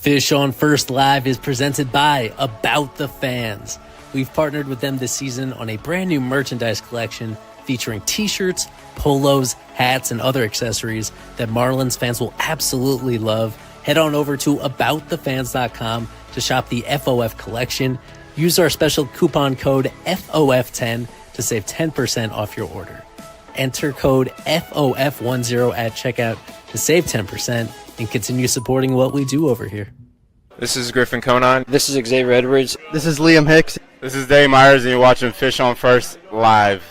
Fish on First Live is presented by About the Fans. We've partnered with them this season on a brand new merchandise collection featuring t-shirts, polos, hats, and other accessories that Marlins fans will absolutely love. Head on over to aboutthefans.com to shop the FOF collection. Use our special coupon code FOF10 to save 10% off your order. Enter code FOF10 at checkout to save 10% and continue supporting what we do over here. This is Griffin Conan. This is Xavier Edwards. This is Liam Hicks. This is Dave Myers, and you're watching Fish on First Live.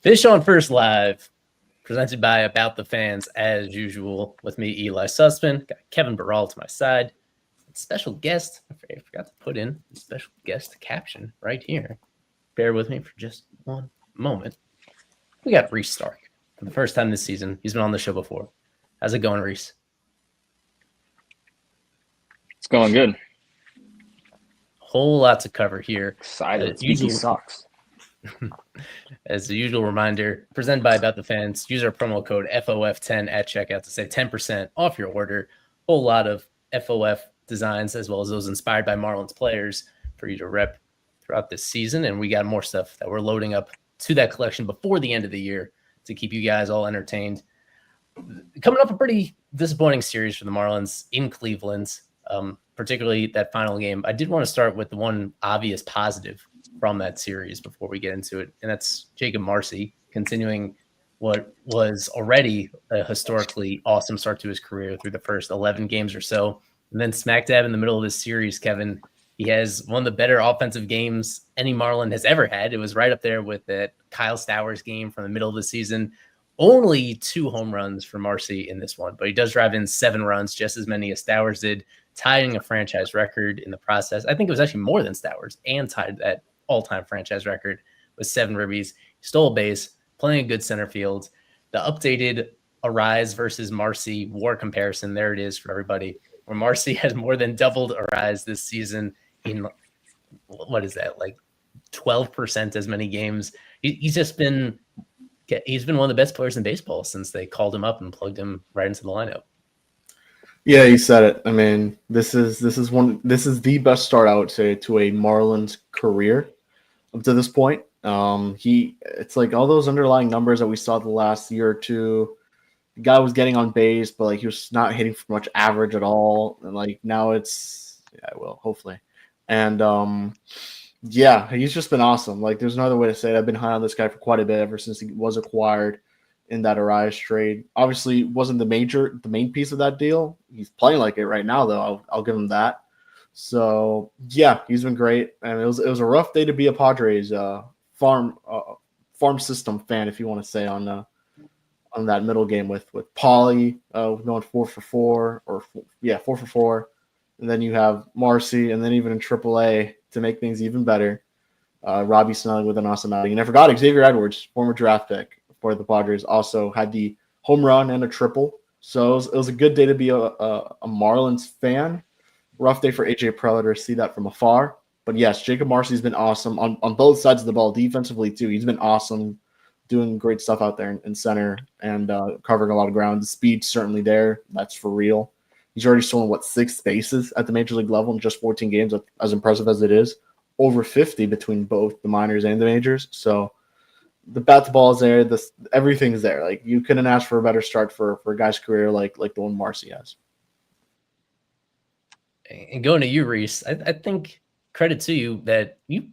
Fish on First Live, presented by About the Fans, as usual, with me, Eli Sussman. Got Kevin Barral to my side. Special guest, I forgot to put in the special guest caption right here. Bear with me for just one moment. We got Reese Stark for the first time this season. He's been on the show before. How's it going, Reese? It's going good. Whole lot to cover here. Excited. Usually sucks. As the usual reminder, presented by About the Fans, use our promo code FOF10 at checkout to save 10% off your order. Whole lot of FOF designs as well as those inspired by Marlins players for you to rep throughout this season. And we got more stuff that we're loading up to that collection before the end of the year to keep you guys all entertained. Coming up a pretty disappointing series for the Marlins in Cleveland, particularly that final game. I did want to start with the one obvious positive from that series before we get into it, and that's Jacob Marcy continuing what was already a historically awesome start to his career through the first 11 games or so. And then smack dab in the middle of this series, Kevin, he has one of the better offensive games any Marlin has ever had. It was right up there with that Kyle Stowers game from the middle of the season. Only 2 home runs for Marcy in this one, but he does drive in 7 runs, just as many as Stowers did, tying a franchise record in the process. I think it was actually more than Stowers, and tied that all-time franchise record with 7 ribbies. He stole a base, playing a good center field. The updated Arise versus Marcy WAR comparison, there it is for everybody, where Marcy has more than doubled Arise this season in, what is that, like 12% as many games. He's been one of the best players in baseball since they called him up and plugged him right into the lineup. Yeah, you said it. I mean, this is the best start, I would say, to a Marlins career up to this point. It's like all those underlying numbers that we saw the last year or two. The guy was getting on base, but like he was not hitting for much average at all. And like now hopefully. And yeah, he's just been awesome. Like there's no other way to say it. I've been high on this guy for quite a bit ever since he was acquired in that Arias trade. Obviously wasn't the main piece of that deal. He's playing like it right now though. I'll give him that. So yeah, he's been great. And it was a rough day to be a Padres farm system fan, if you want to say, on that middle game with Pauly going 4 for 4. And then you have Marcy, and then even in AAA to make things even better, Robbie Snelling with an awesome outing. And I forgot Xavier Edwards, former draft pick for the Padres, also had the home run and a triple. So it was a good day to be a Marlins fan. Rough day for AJ Preller to see that from afar. But yes, Jacob Marcy's been awesome on both sides of the ball, defensively too. He's been awesome, doing great stuff out there in center and covering a lot of ground. The speed's certainly there. That's for real. He's already stolen, 6 bases at the major league level in just 14 games, as impressive as it is. Over 50 between both the minors and the majors. So the bat to ball is there. Everything's there. Like you couldn't ask for a better start for a guy's career like the one Marcy has. And going to you, Reese, I think credit to you that you,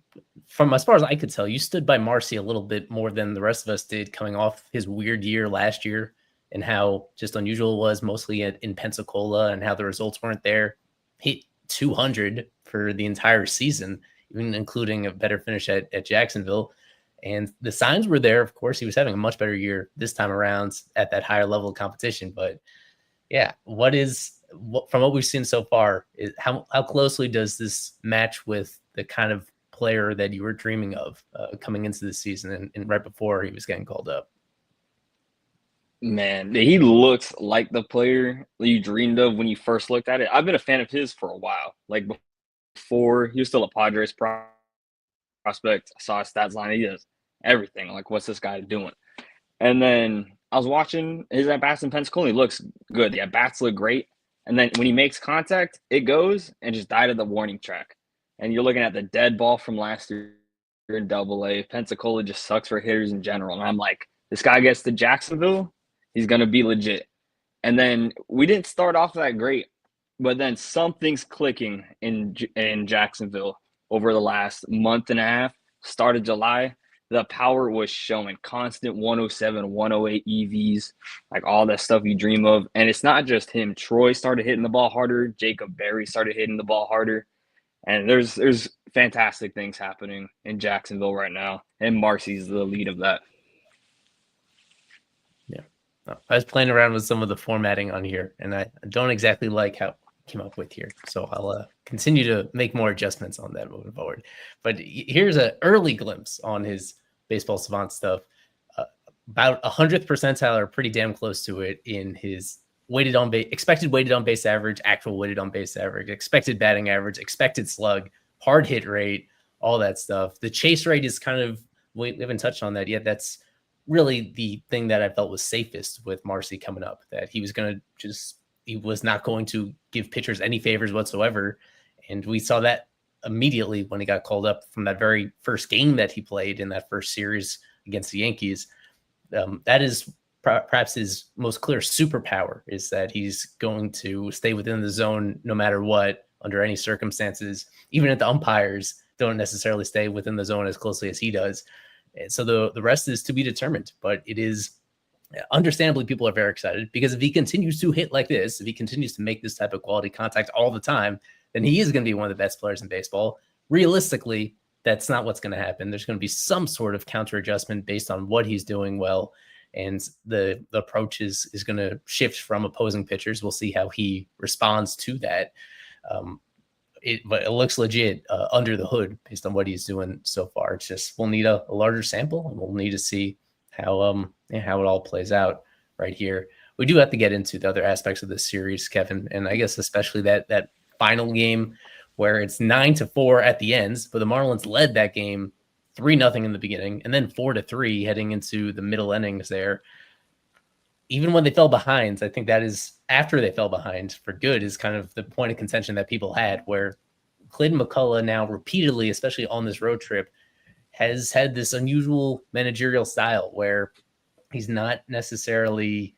from as far as I could tell, you stood by Marcy a little bit more than the rest of us did coming off his weird year last year and how just unusual it was mostly in Pensacola and how the results weren't there. Hit 200 for the entire season, even including a better finish at Jacksonville. And the signs were there. Of course, he was having a much better year this time around at that higher level of competition. But yeah, what is from what we've seen so far, how closely does this match with the kind of player that you were dreaming of coming into the season and right before he was getting called up? Man, he looks like the player you dreamed of when you first looked at it. I've been a fan of his for a while. Like before, he was still a Padres prospect. I saw his stats line. He does everything. Like, what's this guy doing? And then I was watching his at-bats in Pensacola. He looks good. The at-bats look great. And then when he makes contact, it goes and just died at the warning track. And you're looking at the dead ball from last year in Double-A. Pensacola just sucks for hitters in general. And I'm like, this guy gets to Jacksonville, he's going to be legit. And then we didn't start off that great, but then something's clicking in Jacksonville over the last month and a half. Started July, the power was showing. Constant 107, 108 EVs, like all that stuff you dream of. And it's not just him. Troy started hitting the ball harder. Jacob Berry started hitting the ball harder. And there's fantastic things happening in Jacksonville right now. And Marcy's the lead of that. I was playing around with some of the formatting on here, and I don't exactly like how it came up with here. So I'll continue to make more adjustments on that moving forward. But here's an early glimpse on his Baseball Savant stuff. About 100th percentile, or pretty damn close to it, in his expected weighted on base average, actual weighted on base average, expected batting average, expected slug, hard hit rate, all that stuff. The chase rate is kind of, we haven't touched on that yet. That's really the thing that I felt was safest with Marcy coming up, that he was not going to give pitchers any favors whatsoever. And we saw that immediately when he got called up from that very first game that he played in that first series against the Yankees. That is perhaps his most clear superpower, is that he's going to stay within the zone no matter what, under any circumstances. Even if the umpires don't necessarily stay within the zone as closely as he does. And so the rest is to be determined, but it is understandably people are very excited, because if he continues to hit like this, if he continues to make this type of quality contact all the time, then he is going to be one of the best players in baseball. Realistically, that's not what's going to happen. There's going to be some sort of counter adjustment based on what he's doing well. And the approach is going to shift from opposing pitchers. We'll see how he responds to that. But it looks legit under the hood based on what he's doing so far. It's just, we'll need a larger sample, and we'll need to see how it all plays out right here. We do have to get into the other aspects of this series, Kevin, and I guess especially that final game where it's 9-4 at the ends, but the Marlins led that game 3-0 in the beginning, and then 4-3 heading into the middle innings there. Even when they fell behind, I think that is after they fell behind for good, is kind of the point of contention that people had, where Clayton McCullough now repeatedly, especially on this road trip, has had this unusual managerial style where he's not necessarily,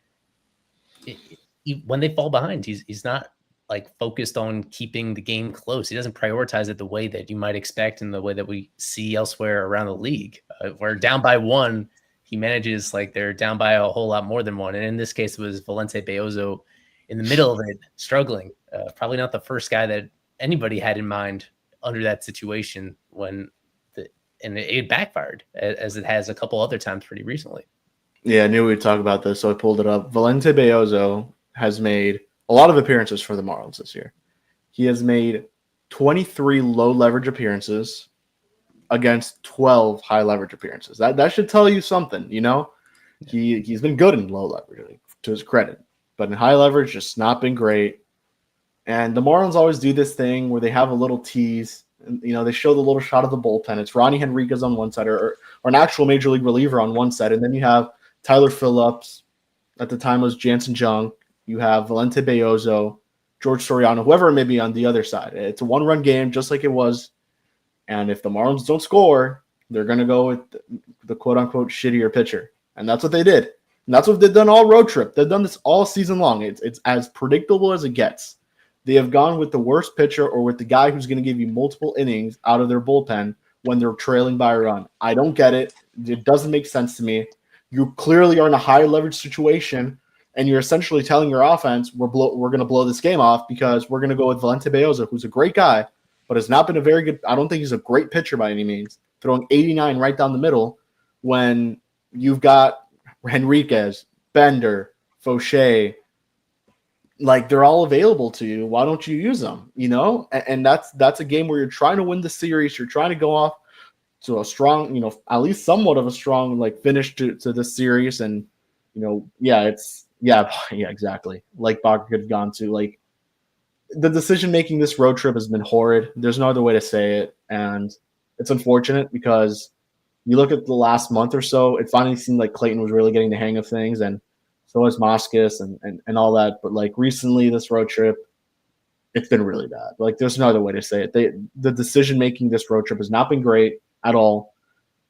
when they fall behind, he's not like focused on keeping the game close. He doesn't prioritize it the way that you might expect, in the way that we see elsewhere around the league. Where down by one, he manages like they're down by a whole lot more than one. And in this case, it was Valente Beozo in the middle of it, struggling. Probably not the first guy that anybody had in mind under that situation, and it backfired, as it has a couple other times pretty recently. Yeah, I knew we'd talk about this, so I pulled it up. Valente Beozo has made a lot of appearances for the Marlins this year. He has made 23 low leverage appearances against 12 high leverage appearances. That should tell you something, you know? He's been good in low leverage, to his credit, but in high leverage, just not been great. And the Marlins always do this thing where they have a little tease, and they show the little shot of the bullpen. It's Ronnie Henriquez on one side, or an actual major league reliever on one side, and then you have Tyler Phillips. At the time it was Jansen Jung. You have Valente Beozo, George Soriano, whoever it may be on the other side. It's a one-run game, just like it was. And if the Marlins don't score, they're going to go with the quote-unquote shittier pitcher. And that's what they did. And that's what they've done all road trip. They've done this all season long. It's as predictable as it gets. They have gone with the worst pitcher, or with the guy who's going to give you multiple innings out of their bullpen when they're trailing by a run. I don't get it. It doesn't make sense to me. You clearly are in a high leverage situation, and you're essentially telling your offense, we're going to blow this game off because we're going to go with Valente Beozo, who's a great guy, but has not been a very good – I don't think he's a great pitcher by any means, throwing 89 right down the middle when you've got Henriquez, Bender, Fauché, like they're all available to you. Why don't you use them? You know, and that's a game where you're trying to win the series. You're trying to go off to a strong, you know, at least somewhat of a strong like finish to this series. And you know, yeah, exactly. Like Bach could have gone to like the decision making this road trip has been horrid. There's no other way to say it, and it's unfortunate because you look at the last month or so, it finally seemed like Clayton was really getting the hang of things, and so was Moskis and all that. But like recently, this road trip, it's been really bad. Like there's no other way to say it. The decision making this road trip has not been great at all,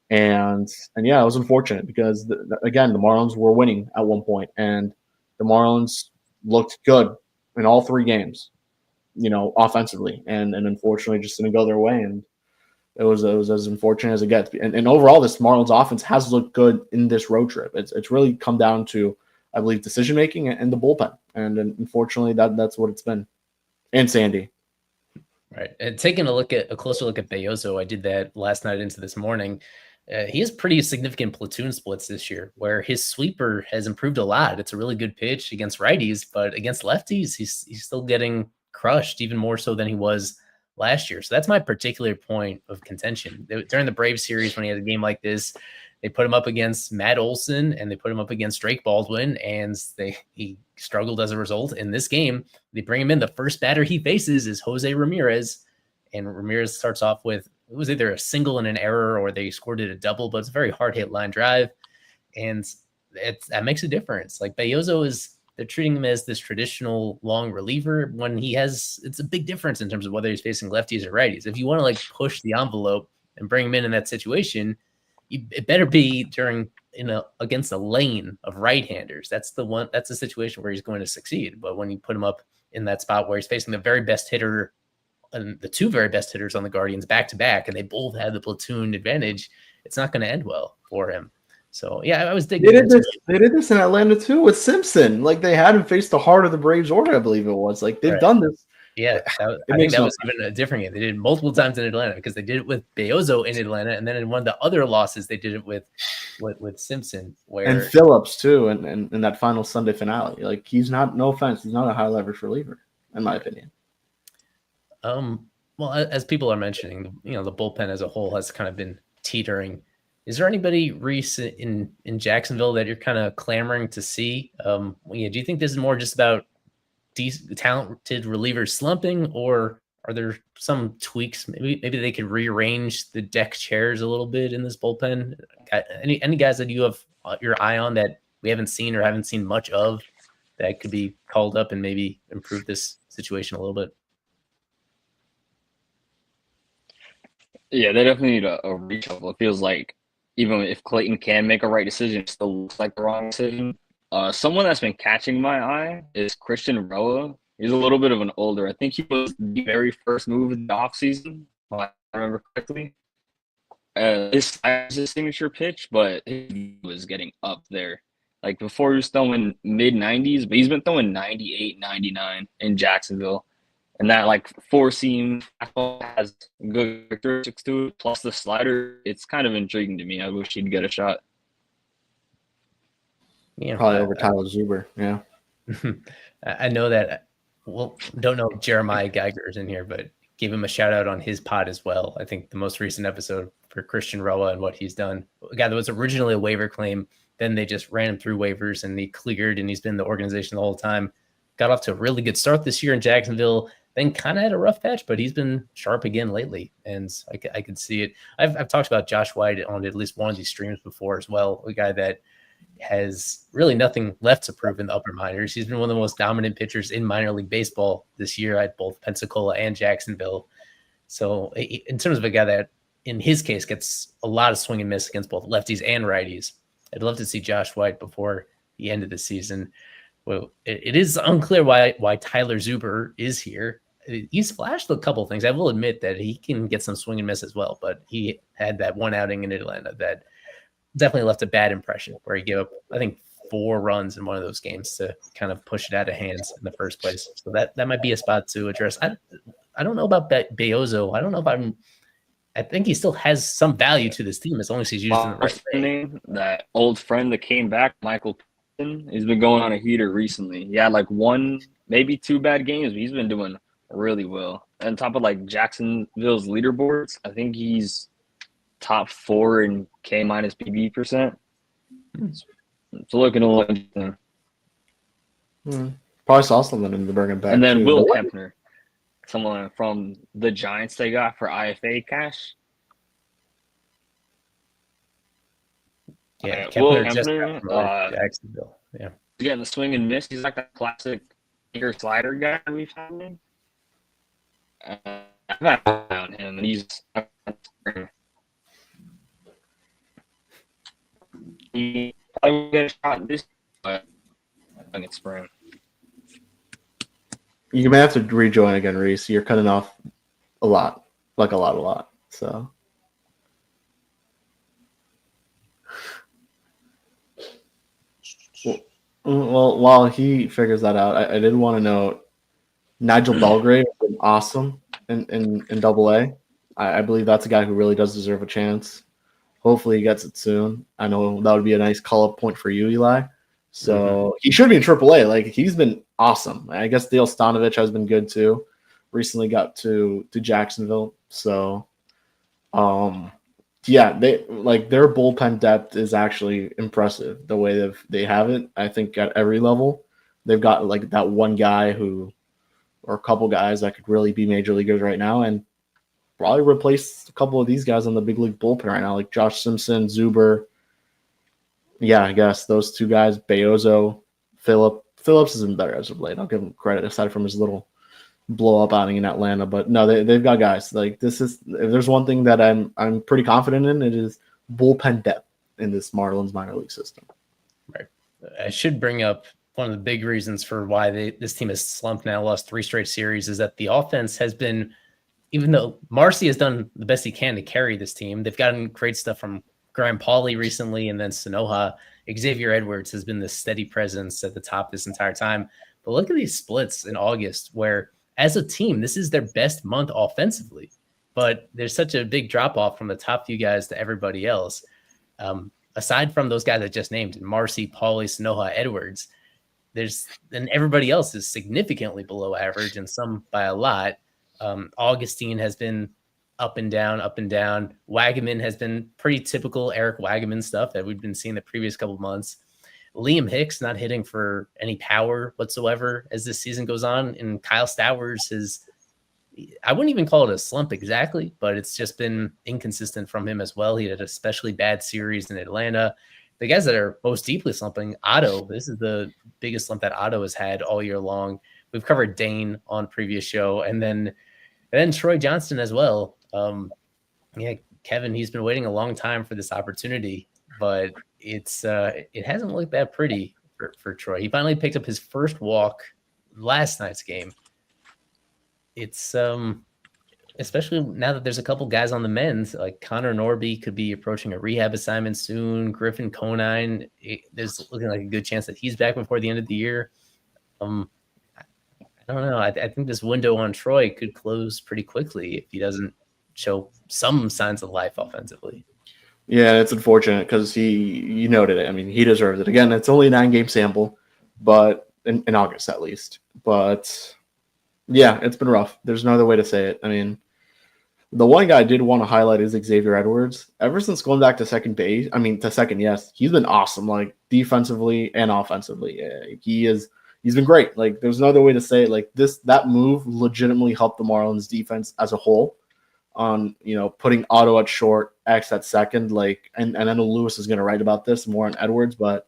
and yeah, it was unfortunate because again, the Marlins were winning at one point, and the Marlins looked good in all 3 games, you know, offensively, and unfortunately just didn't go their way. And it was as unfortunate as it gets. And overall, this Marlins offense has looked good in this road trip. It's really come down to, I believe, decision making and the bullpen. And unfortunately, that's what it's been. And Sandy. Right. And taking a closer look at Belloso, I did that last night into this morning. He has pretty significant platoon splits this year where his sweeper has improved a lot. It's a really good pitch against righties, but against lefties, he's still getting crushed even more so than he was last year. So that's my particular point of contention. During the Braves series, when he had a game like this, they put him up against Matt Olson and they put him up against Drake Baldwin, and he struggled as a result. In this game, they bring him in. The first batter he faces is Jose Ramirez, and Ramirez starts off with, it was either a single and an error or they scored it a double, but it's a very hard hit line drive, and that makes a difference. Like Belloso they're treating him as this traditional long reliever when it's a big difference in terms of whether he's facing lefties or righties. If you want to like push the envelope and bring him in that situation, it better be against a lane of right-handers. That's the situation where he's going to succeed. But when you put him up in that spot where he's facing the very best hitter and the 2 very best hitters on the Guardians back to back, and they both have the platoon advantage, it's not going to end well for him. So yeah, I was digging. They did this in Atlanta too with Simpson. Like they had him face the heart of the Braves order, I believe it was. Like they've done this. Yeah, I think that was even a different game. They did it multiple times in Atlanta because they did it with Belloso in Atlanta, and then in one of the other losses, they did it with Simpson, and Phillips too, and in that final Sunday finale. Like he's not, no offense, he's not a high leverage reliever, in my opinion. Well, as people are mentioning, you know, the bullpen as a whole has kind of been teetering. Is there anybody recent in Jacksonville that you're kind of clamoring to see? Do you think this is more just about talented relievers slumping, or are there some tweaks? Maybe they could rearrange the deck chairs a little bit in this bullpen. Any guys that you have your eye on that we haven't seen or haven't seen much of that could be called up and maybe improve this situation a little bit? Yeah, they definitely need a reshuffle. It feels like even if Clayton can make a right decision, it still looks like the wrong decision. Someone that's been catching my eye is Christian Roa. He's a little bit of an older. I think he was the very first move of the offseason, if I remember correctly. His signature pitch, but he was getting up there. Like before, he was throwing mid-90s, but he's been throwing 98, 99 in Jacksonville. And that like 4-seam has good characteristics to it, plus the slider. It's kind of intriguing to me. I wish he'd get a shot. Yeah, probably over Tyler Zuber. Yeah, I know that. Well, don't know if Jeremiah Geiger is in here, but give him a shout out on his pod as well. I think the most recent episode for Christian Roa and what he's done. A guy that was originally a waiver claim, then they just ran him through waivers and he cleared, and he's been in the organization the whole time. Got off to a really good start this year in Jacksonville. Then kind of had a rough patch, but he's been sharp again lately, and I could see it. I've talked about Josh White on at least one of these streams before as well, a guy that has really nothing left to prove in the upper minors. He's been one of the most dominant pitchers in minor league baseball this year at both Pensacola and Jacksonville. So in terms of a guy that, in his case, gets a lot of swing and miss against both lefties and righties, I'd love to see Josh White before the end of the season. Well, it is unclear why Tyler Zuber is here. He's flashed a couple of things. I will admit that he can get some swing and miss as well, but he had that one outing in Atlanta that definitely left a bad impression where he gave up, I think, 4 runs in one of those games to kind of push it out of hands in the first place. So that might be a spot to address. I don't know about Belloso. I don't know if I think he still has some value to this team as long as he's using the right name. That old friend that came back, Michael He's been going on a heater recently. He had like 1, maybe 2 bad games, but he's been doing really well. On top of like Jacksonville's leaderboards, I think he's top 4 in K minus PB percent. It's looking a little interesting. Probably saw something in the Bergen back. And then too. Will Kempner, someone from the Giants they got for IFA cash. Yeah, Will Kepler just Kempner, got promoted to Jacksonville. Yeah. he's getting the swing and miss. He's like that classic finger slider guy we've had. I've had on him, and he's he probably will get a shot this, but I think it's spring. You may have to rejoin again, Reese. You're cutting off a lot, like a lot. So. Well, while he figures that out, I did want to note Nigel Belgrave has been awesome in Double A. I believe that's a guy who really does deserve a chance. Hopefully he gets it soon. I know that would be a nice call-up point for you, Eli. So he should be in Triple A. Like, he's been awesome. I guess Dale Stanovich has been good too. Recently got to Jacksonville. So yeah, they like their bullpen depth is actually impressive the way they have it. I think at every level, they've got like that one guy or a couple guys that could really be major leaguers right now, and probably replace a couple of these guys on the big league bullpen right now, like Josh Simpson, Zuber. Yeah, I guess those two guys, Beozo, Phillips has been better as of late. I'll give him credit aside from his little blow up outing in Atlanta, but no, they've got guys like this. Is if there's one thing that I'm pretty confident in, it is bullpen depth in this Marlins minor league system. Right. I should bring up one of the big reasons for why this team has slumped now, lost 3 straight series, is that the offense has been, even though Marcy has done the best he can to carry this team, they've gotten great stuff from Graham Pauley recently, and then Sanoha. Xavier Edwards has been the steady presence at the top this entire time. But look at these splits in August where, as a team, this is their best month offensively, but there's such a big drop off from the top few guys to everybody else. Aside from those guys I just named, Marcy, Pauly, Sanoha, Edwards, and everybody else is significantly below average, and some by a lot. Augustine has been up and down. Wagaman has been pretty typical Eric Wagaman stuff that we've been seeing the previous couple of months. Liam Hicks not hitting for any power whatsoever as this season goes on. And Kyle Stowers I wouldn't even call it a slump exactly, but it's just been inconsistent from him as well. He had an especially bad series in Atlanta. The guys that are most deeply slumping, Otto, this is the biggest slump that Otto has had all year long. We've covered Dane on previous show, and then Troy Johnston as well. Kevin, he's been waiting a long time for this opportunity, but it hasn't looked that pretty for Troy. He finally picked up his first walk last night's game. It's especially now that there's a couple guys on the men's, like Connor Norby could be approaching a rehab assignment soon. Griffin Conine, there's looking like a good chance that he's back before the end of the year. I don't know. I think this window on Troy could close pretty quickly if he doesn't show some signs of life offensively. Yeah, it's unfortunate because you noted it. I mean, he deserves it. Again, it's only a 9-game sample, but in August at least. But yeah, it's been rough. There's no other way to say it. I mean, the one guy I did want to highlight is Xavier Edwards. Ever since going back to second, yes, he's been awesome, like defensively and offensively. Yeah, he's been great. Like, there's no other way to say it. Like, that move legitimately helped the Marlins defense as a whole on, putting Otto at short, X at second. Like, and I know Lewis is going to write about this more on Edwards, but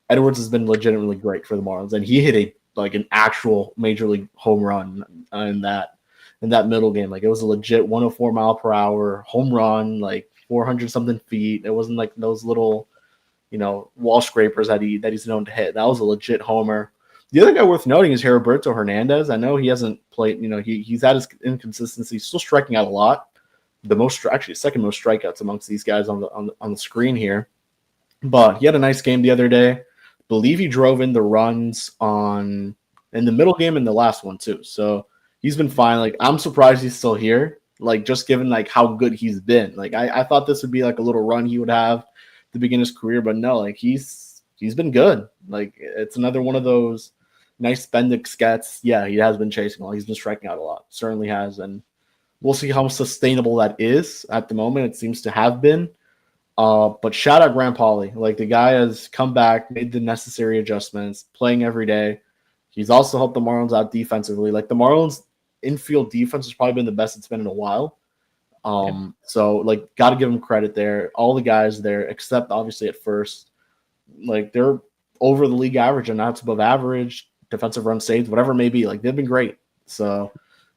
Edwards has been legitimately great for the Marlins, and he hit an actual major league home run in that middle game. Like, it was a legit 104 mile per hour home run, like 400 something feet. It wasn't like those little, wall scrapers that he's known to hit. That was a legit homer. The other guy worth noting is Heriberto Hernandez. I know he hasn't played, he's had his inconsistency, still striking out a lot. Second most strikeouts amongst these guys on the screen here. But he had a nice game the other day. Believe he drove in the runs in the middle game and the last one too. So he's been fine. Like, I'm surprised he's still here. Like, just given like how good he's been. Like, I thought this would be like a little run he would have to begin his career, but no, like he's he's been good. Like, it's another one of those nice Bendix gets. Yeah, he has been chasing a lot. He's been striking out a lot. Certainly has. And we'll see how sustainable that is. At the moment, it seems to have been. But shout out Grant Pauly. Like, the guy has come back, made the necessary adjustments, playing every day. He's also helped the Marlins out defensively. Like, the Marlins infield defense has probably been the best it's been in a while. So, like, got to give him credit there. All the guys there, except obviously at first, like, they're over the league average and that's above average, defensive run saved, whatever it may be. Like, they've been great. So,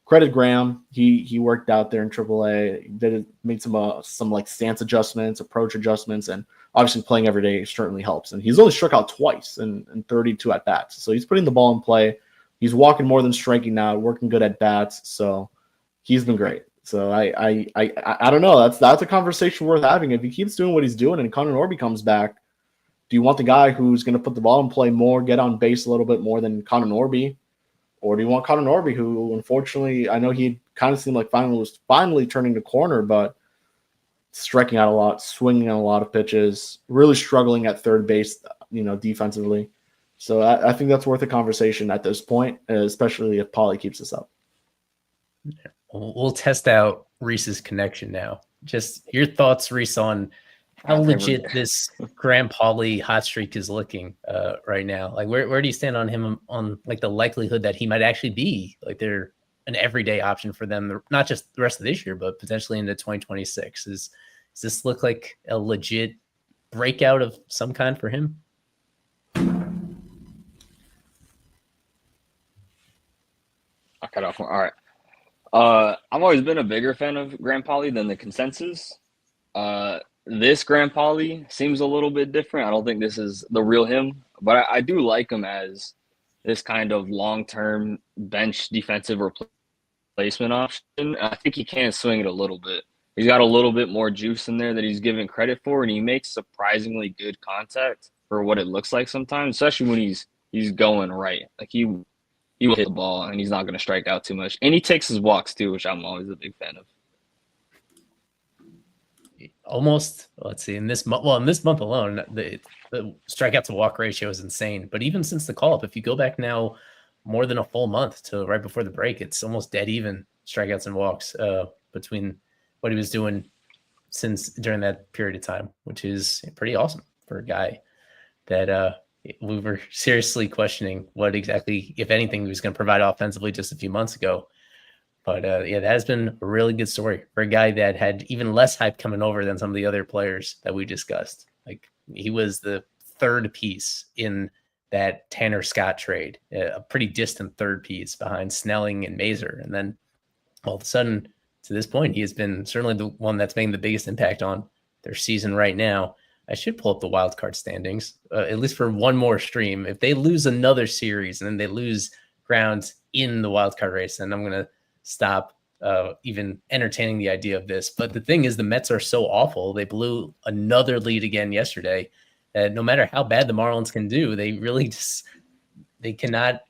credit Graham. He worked out there in AAA. Made some like stance adjustments, approach adjustments, and obviously playing every day certainly helps. And he's only struck out twice in 32 at bats. So he's putting the ball in play. He's walking more than striking now, working good at bats. So he's been great. So I don't know. That's a conversation worth having. If he keeps doing what he's doing and Connor Norby comes back, do you want the guy who's going to put the ball in play more, get on base a little bit more than Connor Norby? Or do you want Connor Norby, who unfortunately, I know he kind of seemed like was finally turning the corner, but striking out a lot, swinging on a lot of pitches, really struggling at third base, defensively. So I think that's worth a conversation at this point, especially if Pauly keeps this up. We'll test out Reese's connection now. Just your thoughts, Reese, on how legit this Grant Pauly hot streak is looking right now. Like, where do you stand on him on like the likelihood that he might actually be like they're an everyday option for them, not just the rest of this year, but potentially into 2026? Does this look like a legit breakout of some kind for him? I cut off. All right. I've always been a bigger fan of Grant Pauly than the consensus. This Grant Pauly seems a little bit different. I don't think this is the real him, but I do like him as this kind of long-term bench defensive replacement option. I think he can swing it a little bit. He's got a little bit more juice in there that he's given credit for, and he makes surprisingly good contact for what it looks like sometimes, especially when he's going right. Like, he will hit the ball, and he's not going to strike out too much. And he takes his walks, too, which I'm always a big fan of. Almost, let's see, in this month alone, the strikeout to walk ratio is insane. But even since the call up, if you go back now more than a full month to right before the break, it's almost dead even strikeouts and walks between what he was doing during that period of time, which is pretty awesome for a guy that we were seriously questioning what exactly, if anything, he was going to provide offensively just a few months ago. But that has been a really good story for a guy that had even less hype coming over than some of the other players that we discussed. Like, he was the third piece in that Tanner Scott trade, a pretty distant third piece behind Snelling and Mazer. And then all of a sudden, to this point, he has been certainly the one that's making the biggest impact on their season right now. I should pull up the wild card standings, at least for one more stream. If they lose another series and then they lose ground in the wild card race, then I'm going to stop even entertaining the idea of this. But the thing is, the Mets are so awful. They blew another lead again yesterday. No matter how bad the Marlins can do, they really they cannot,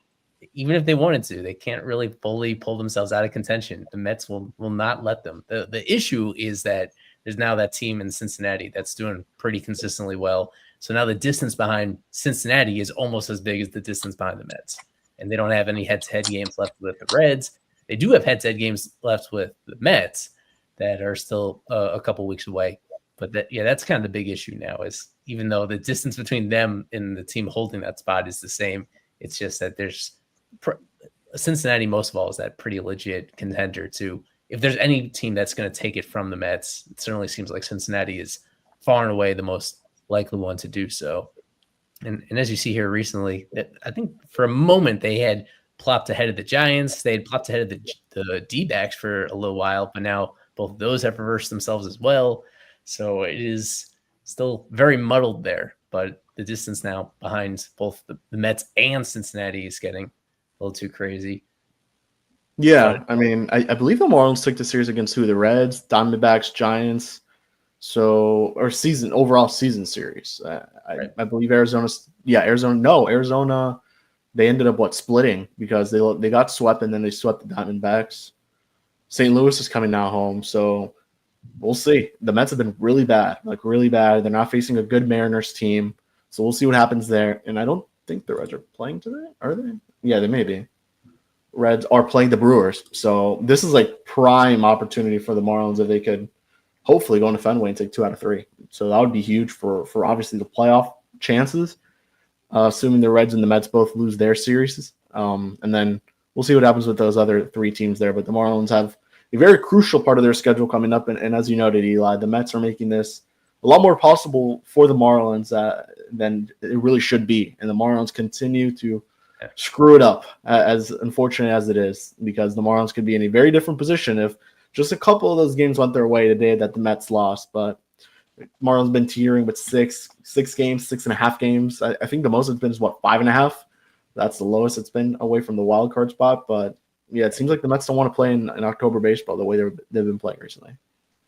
even if they wanted to, they can't really fully pull themselves out of contention. The Mets will not let them. The issue is that there's now that team in Cincinnati that's doing pretty consistently well. So now the distance behind Cincinnati is almost as big as the distance behind the Mets. And they don't have any head-to-head games left with the Reds. They do have head-to-head games left with the Mets that are still a couple weeks away. But that's kind of the big issue now, is even though the distance between them and the team holding that spot is the same, it's just that there's Cincinnati, most of all, is that pretty legit contender to, if there's any team that's going to take it from the Mets, it certainly seems like Cincinnati is far and away the most likely one to do so. And as you see here recently, I think for a moment they had plopped ahead of the Giants. They had plopped ahead of the D-backs for a little while, but now both of those have reversed themselves as well. So it is still very muddled there, but the distance now behind both the Mets and Cincinnati is getting a little too crazy. Yeah, but, I mean, I believe the Marlins took the series against who? The Reds, Diamondbacks, Giants. So, or overall season series. Right. I believe Arizona. They ended up splitting because they got swept and then they swept the Diamondbacks. St. Louis is coming now home, so we'll see. The Mets have been really bad, really bad. They're not facing a good Mariners team. So we'll see what happens there. And I don't think the Reds are playing today, are they? Yeah, they may be. Reds are playing the Brewers. So this is like prime opportunity for the Marlins if they could hopefully go into Fenway and take 2 out of 3. So that would be huge for obviously the playoff chances, assuming the Reds and the Mets both lose their series. And then we'll see what happens with those other 3 teams there. But the Marlins have a very crucial part of their schedule coming up. And as you noted, Eli, the Mets are making this a lot more possible for the Marlins than it really should be. And the Marlins continue to screw it up, as unfortunate as it is, because the Marlins could be in a very different position if just a couple of those games went their way today that the Mets lost. But Marlins been teetering with six games, 6.5 games. I think the most it's been is 5.5. That's the lowest it's been away from the wild card spot. But yeah, it seems like the Mets don't want to play in October baseball the way they've been playing recently.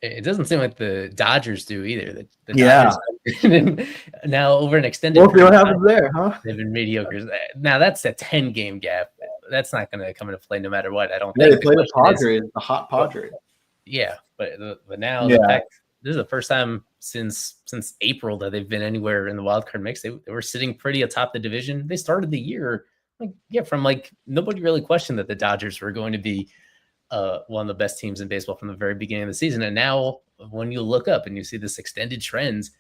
It doesn't seem like the Dodgers do either. The Yeah. Dodgers now over an extended Well, period what of time, happens there, huh? they've been mediocre. Now that's a 10-game gap. That's not going to come into play no matter what. I don't Yeah, think. they play the Padres, the hot Padres. Yeah, but now Yeah. the fact this is the first time since April that they've been anywhere in the wild card mix. They were sitting pretty atop the division. They started the year from nobody really questioned that the Dodgers were going to be one of the best teams in baseball from the very beginning of the season. And now when you look up and you see this extended trends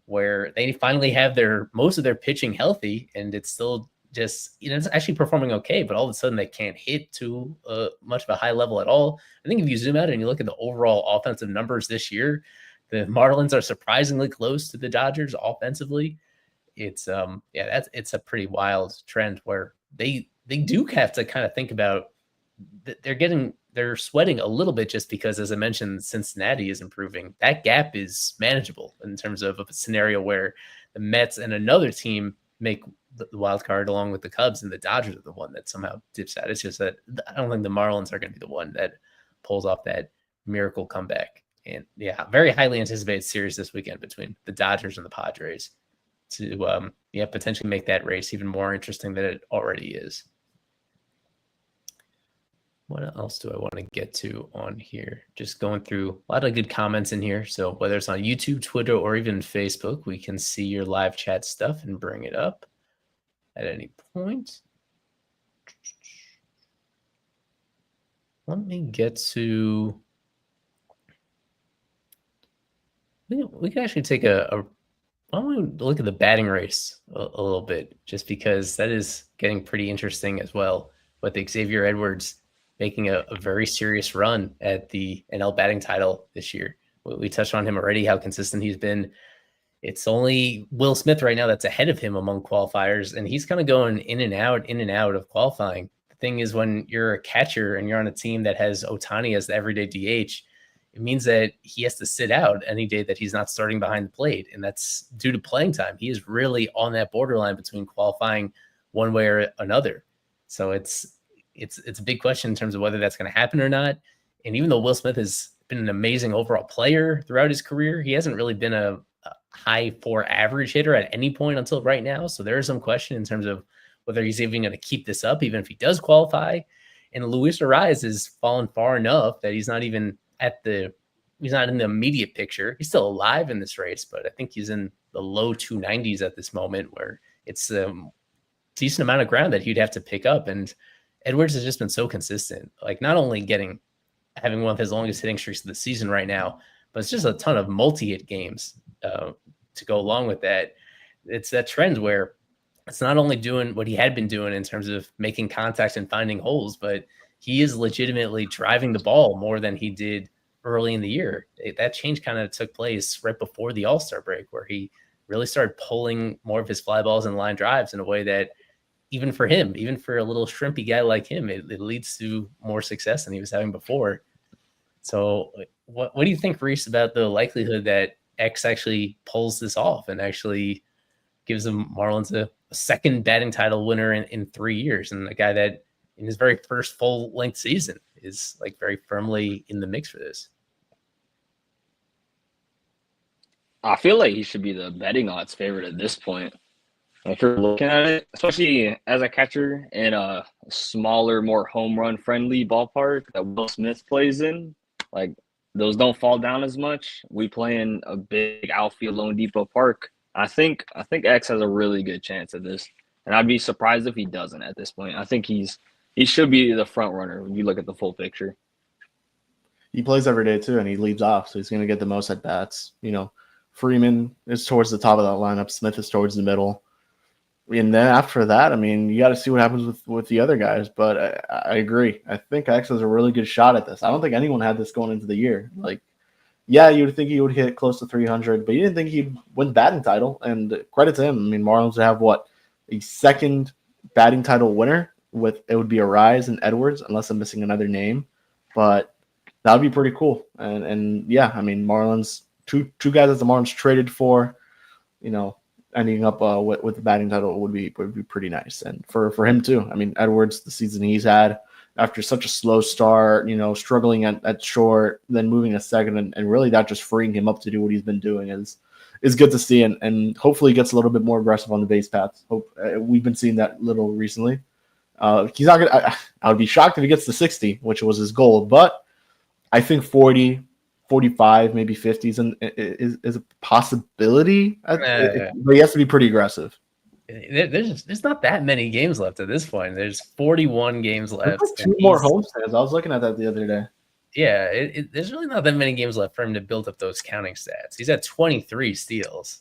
where they finally have most of their pitching healthy, and it's still just, it's actually performing okay, but all of a sudden they can't hit to much of a high level at all. I think if you zoom out and you look at the overall offensive numbers this year, the Marlins are surprisingly close to the Dodgers offensively. It's it's a pretty wild trend where they do have to kind of think about that they're sweating a little bit just because, as I mentioned, Cincinnati is improving. That gap is manageable in terms of a scenario where the Mets and another team make the wild card along with the Cubs, and the Dodgers are the one that somehow dips out. It's just that I don't think the Marlins are going to be the one that pulls off that miracle comeback. And yeah, very highly anticipated series this weekend between the Dodgers and the Padres to potentially make that race even more interesting than it already is. What else do I want to get to on here? Just going through a lot of good comments in here. So whether it's on YouTube, Twitter, or even Facebook, we can see your live chat stuff and bring it up at any point. Let me get to... We can actually take why don't we look at the batting race a little bit, just because that is getting pretty interesting as well, with Xavier Edwards making a very serious run at the NL batting title this year. We touched on him already, how consistent he's been. It's only Will Smith right now that's ahead of him among qualifiers, and he's kind of going in and out of qualifying. The thing is, when you're a catcher and you're on a team that has Ohtani as the everyday DH, it means that he has to sit out any day that he's not starting behind the plate, and that's due to playing time. He is really on that borderline between qualifying one way or another. So it's a big question in terms of whether that's going to happen or not. And even though Will Smith has been an amazing overall player throughout his career, he hasn't really been a high 4 average hitter at any point until right now. So there is some question in terms of whether he's even going to keep this up, even if he does qualify. And Luis Arraez has fallen far enough that he's not even he's not in the immediate picture. He's still alive in this race, but I think he's in the low 290s at this moment, where it's a decent amount of ground that he'd have to pick up. And Edwards has just been so consistent, like not only having one of his longest hitting streaks of the season right now, but it's just a ton of multi-hit games to go along with that. It's that trend where it's not only doing what he had been doing in terms of making contact and finding holes, but he is legitimately driving the ball more than he did early in the year. That change kind of took place right before the All-Star break, where he really started pulling more of his fly balls and line drives in a way that even for him, even for a little shrimpy guy like him, it leads to more success than he was having before. So what do you think, Reese, about the likelihood that X actually pulls this off and actually gives the Marlins a second batting title winner in 3 years, and a guy that in his very first full-length season is like very firmly in the mix for this? I feel like he should be the betting odds favorite at this point. If you're looking at it, especially as a catcher in a smaller, more home run friendly ballpark that Will Smith plays in, like those don't fall down as much. We play in a big outfield Lone Depot Park I think X has a really good chance at this, and I'd be surprised if he doesn't at this point. I think he should be the front runner when you look at the full picture. He plays every day too, and he leads off, so he's going to get the most at bats. Freeman is towards the top of that lineup. Smith is towards the middle. And then after that, I mean, you got to see what happens with the other guys. But I agree. I think X has a really good shot at this. I don't think anyone had this going into the year. Like, yeah, you would think he would hit close to 300, but you didn't think he'd win batting title. And credit to him. I mean, Marlins would have a second batting title winner with it would be Arise and Edwards, unless I'm missing another name. But that would be pretty cool. And yeah, I mean, Marlins two guys that the Marlins traded for, ending up with the batting title would be pretty nice. And for him too. I mean, Edwards, the season he's had after such a slow start, struggling at short, then moving to second, and really that just freeing him up to do what he's been doing is good to see. And hopefully he gets a little bit more aggressive on the base paths. We've been seeing that little recently. He's not gonna. I would be shocked if he gets to 60, which was his goal, but I think 40, 45, maybe 50 is a possibility. But he has to be pretty aggressive. There's not that many games left at this point. There's 41 games left. There's 2 more homestands. I was looking at that the other day. Yeah, there's really not that many games left for him to build up those counting stats. He's at 23 steals.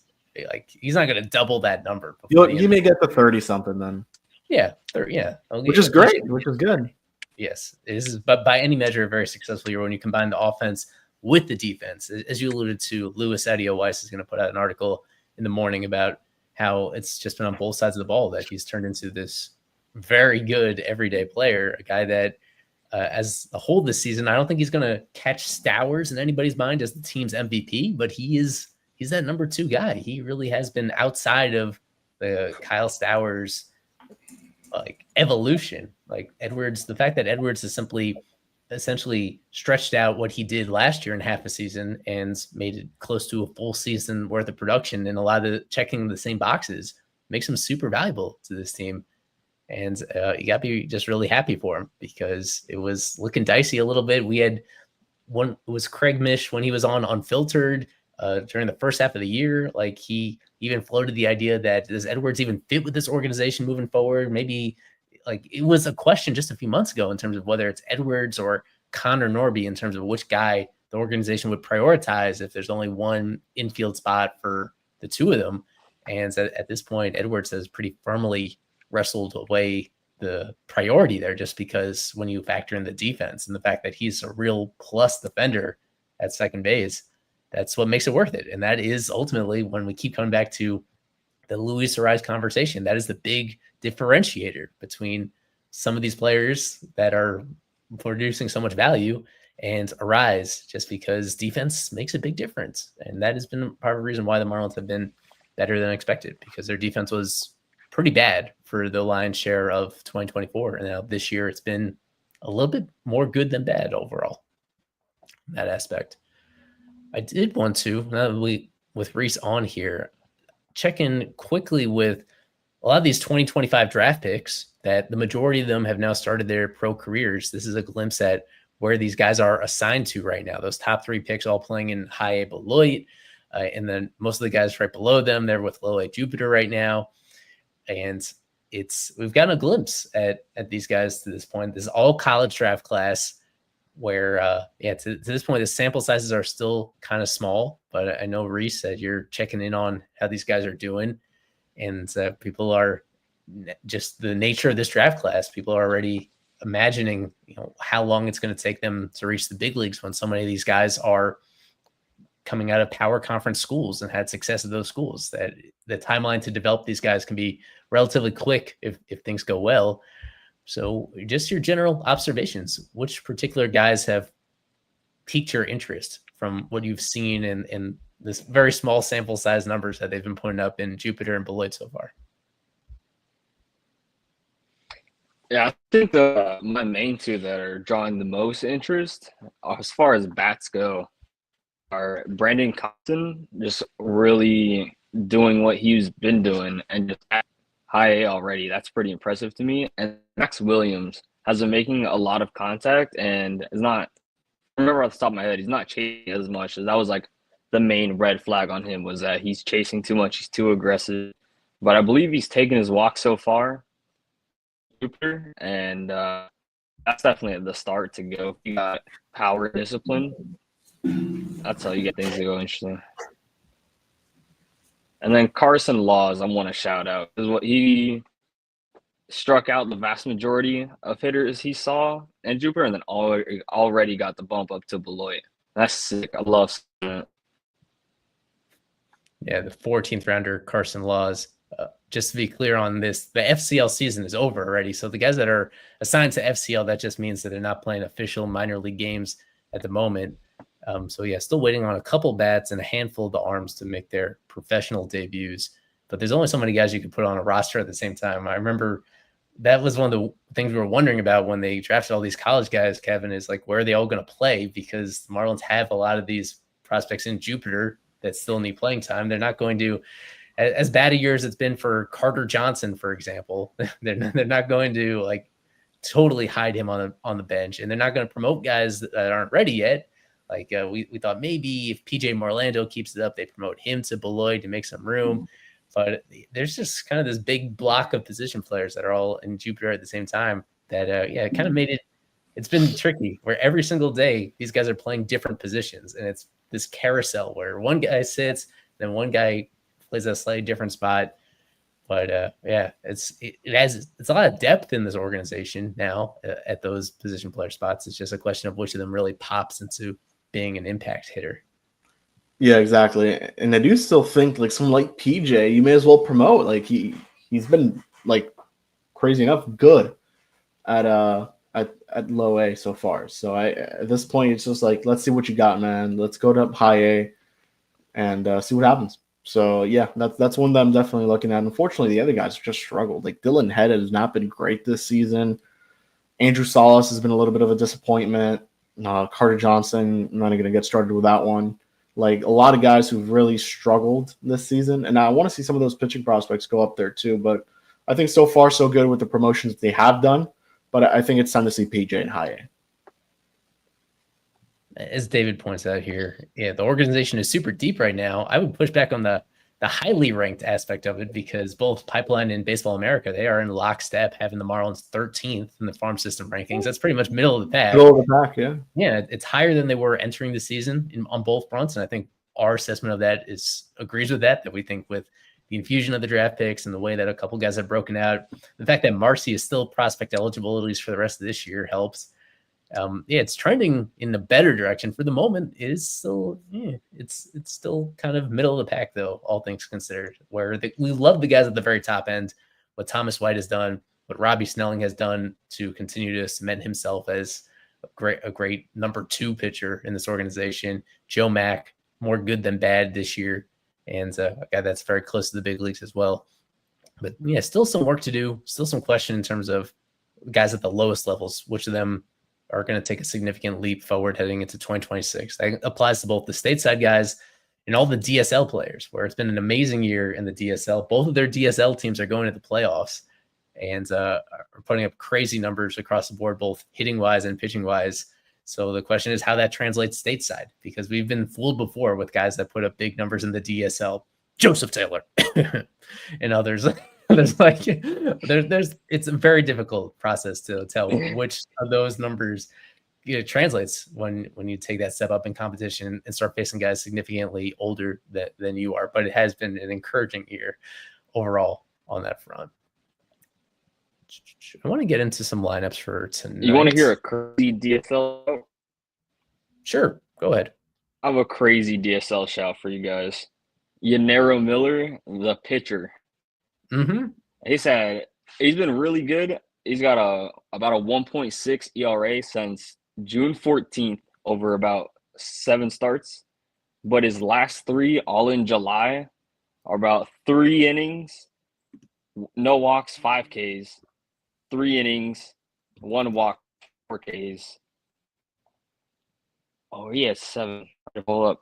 Like, he's not going to double that number. You may get to 30 something then. Yeah, which is great. Which is good. Yes, it is. But by any measure, a very successful year when you combine the offense with the defense. As you alluded to, Louis Adio Weiss is going to put out an article in the morning about how it's just been on both sides of the ball that he's turned into this very good everyday player, a guy that as a whole this season, I don't think he's going to catch Stowers in anybody's mind as the team's MVP, but he's that number 2 guy. He really has been outside of the Kyle Stowers like evolution. Like Edwards, the fact that Edwards is essentially stretched out what he did last year in half a season and made it close to a full season worth of production and a lot of checking the same boxes makes him super valuable to this team. And you got to be just really happy for him because it was looking dicey a little bit. We had it was Craig Mish when he was on Unfiltered during the first half of the year. Like, he even floated the idea that does Edwards even fit with this organization moving forward? Maybe, like, it was a question just a few months ago in terms of whether it's Edwards or Connor Norby in terms of which guy the organization would prioritize if there's only one infield spot for the 2 of them. And at this point, Edwards has pretty firmly wrestled away the priority there, just because when you factor in the defense and the fact that he's a real plus defender at second base, that's what makes it worth it. And that is ultimately, when we keep coming back to the Luis Arise conversation, that is the big differentiator between some of these players that are producing so much value and Arise, just because defense makes a big difference. And that has been part of the reason why the Marlins have been better than expected, because their defense was pretty bad for the lion's share of 2024. And now this year it's been a little bit more good than bad overall in that aspect. I did want to, now that with Reese on here, check in quickly with a lot of these 2025 draft picks that the majority of them have now started their pro careers. This is a glimpse at where these guys are assigned to right now. Those top 3 picks all playing in high A Beloit. And then most of the guys right below them, they're with low A Jupiter right now. And we've gotten a glimpse at these guys to this point. This is all college draft class where, to this point, the sample sizes are still kind of small, but I know Reese said you're checking in on how these guys are doing, and people are just the nature of this draft class. People are already imagining, how long it's going to take them to reach the big leagues when so many of these guys are coming out of power conference schools and had success at those schools. That the timeline to develop these guys can be relatively quick if things go well. So just your general observations, which particular guys have piqued your interest from what you've seen in this very small sample size numbers that they've been putting up in Jupiter and Beloit so far? Yeah, I think my main 2 that are drawing the most interest as far as bats go are Brandon Compton, just really doing what he's been doing and just at high A already. That's pretty impressive to me. And Max Williams has been making a lot of contact and is not, I remember off the top of my head, he's not chasing as much. That was like the main red flag on him was that he's chasing too much. He's too aggressive. But I believe he's taken his walk so far, Jupiter, and that's definitely the start to go. You got power, discipline. That's how you get things to go interesting. And then Carson Laws, I want to shout out is what he struck out the vast majority of hitters he saw in Jupiter, and then already got the bump up to Beloit. That's sick. I love seeing it. Yeah, the 14th rounder Carson Laws. Just to be clear on this, the FCL season is over already. So the guys that are assigned to FCL, that just means that they're not playing official minor league games at the moment. So yeah, still waiting on a couple bats and a handful of the arms to make their professional debuts. But there's only so many guys you could put on a roster at the same time. I remember that was one of the things we were wondering about when they drafted all these college guys, Kevin, is like, where are they all going to play? Because the Marlins have a lot of these prospects in Jupiter that still need playing time. They're not going to, as bad a year as it's been for Carter Johnson, for example, they're not going to like totally hide him on the bench, and they're not going to promote guys that aren't ready yet. Like we thought maybe if PJ Marlando keeps it up, they promote him to Beloit to make some room. But there's just kind of this big block of position players that are all in Jupiter at the same time that, it kind of made it. It's been tricky where every single day these guys are playing different positions, and it's this carousel where one guy sits, then one guy plays a slightly different spot. But it's a lot of depth in this organization now at those position player spots. It's just a question of which of them really pops into being an impact hitter. Yeah, exactly. And I do still think like someone like PJ, you may as well promote. Like he's been like crazy enough good at low A so far. So at this point it's just like, let's see what you got, man. Let's go to high A and see what happens. So yeah, that's one that I'm definitely looking at. Unfortunately, the other guys have just struggled. Like Dylan Head has not been great this season. Andrew Salas has been a little bit of a disappointment. Carter Johnson, I'm not going to get started with that one. Like a lot of guys who've really struggled this season, and I want to see some of those pitching prospects go up there too. But I think so far so good with the promotions they have done. But I think it's time to see PJ in high A. As David points out here, yeah, the organization is super deep right now. I would push back on the highly ranked aspect of it because both Pipeline and Baseball America, they are in lockstep, having the Marlins 13th in the farm system rankings. That's pretty much middle of the pack. Middle of the pack, yeah. Yeah, it's higher than they were entering the season on both fronts, and I think our assessment of that agrees with that we think with the infusion of the draft picks and the way that a couple guys have broken out, the fact that Marcy is still prospect eligible at least for the rest of this year helps. It's trending in the better direction for the moment. It is still, it's still kind of middle of the pack though, all things considered. Where we love the guys at the very top end, what Thomas White has done, what Robbie Snelling has done to continue to cement himself as a great number 2 pitcher in this organization. Joe Mack, more good than bad this year, and a guy that's very close to the big leagues as well. But yeah, still some work to do. Still some question in terms of guys at the lowest levels, which of them are going to take a significant leap forward heading into 2026. That applies to both the stateside guys and all the DSL players, where it's been an amazing year in the DSL. Both of their DSL teams are going to the playoffs and are putting up crazy numbers across the board, both hitting-wise and pitching-wise. So the question is how that translates stateside, because we've been fooled before with guys that put up big numbers in the DSL. Joseph Taylor and others. It's a very difficult process to tell which of those numbers translates when you take that step up in competition and start facing guys significantly older than you are. But it has been an encouraging year overall on that front. I want to get into some lineups for tonight. You want to hear a crazy DSL? Sure, go ahead. I have a crazy DSL shout for you guys. Yanero Miller, the pitcher. Mm-hmm. He's been really good. He's got about a 1.6 ERA since June 14th over about 7 starts. But his last 3, all in July, are about 3 innings, no walks, 5 Ks, 3 innings, 1 walk, 4 Ks. Oh, he has 7. Pull up.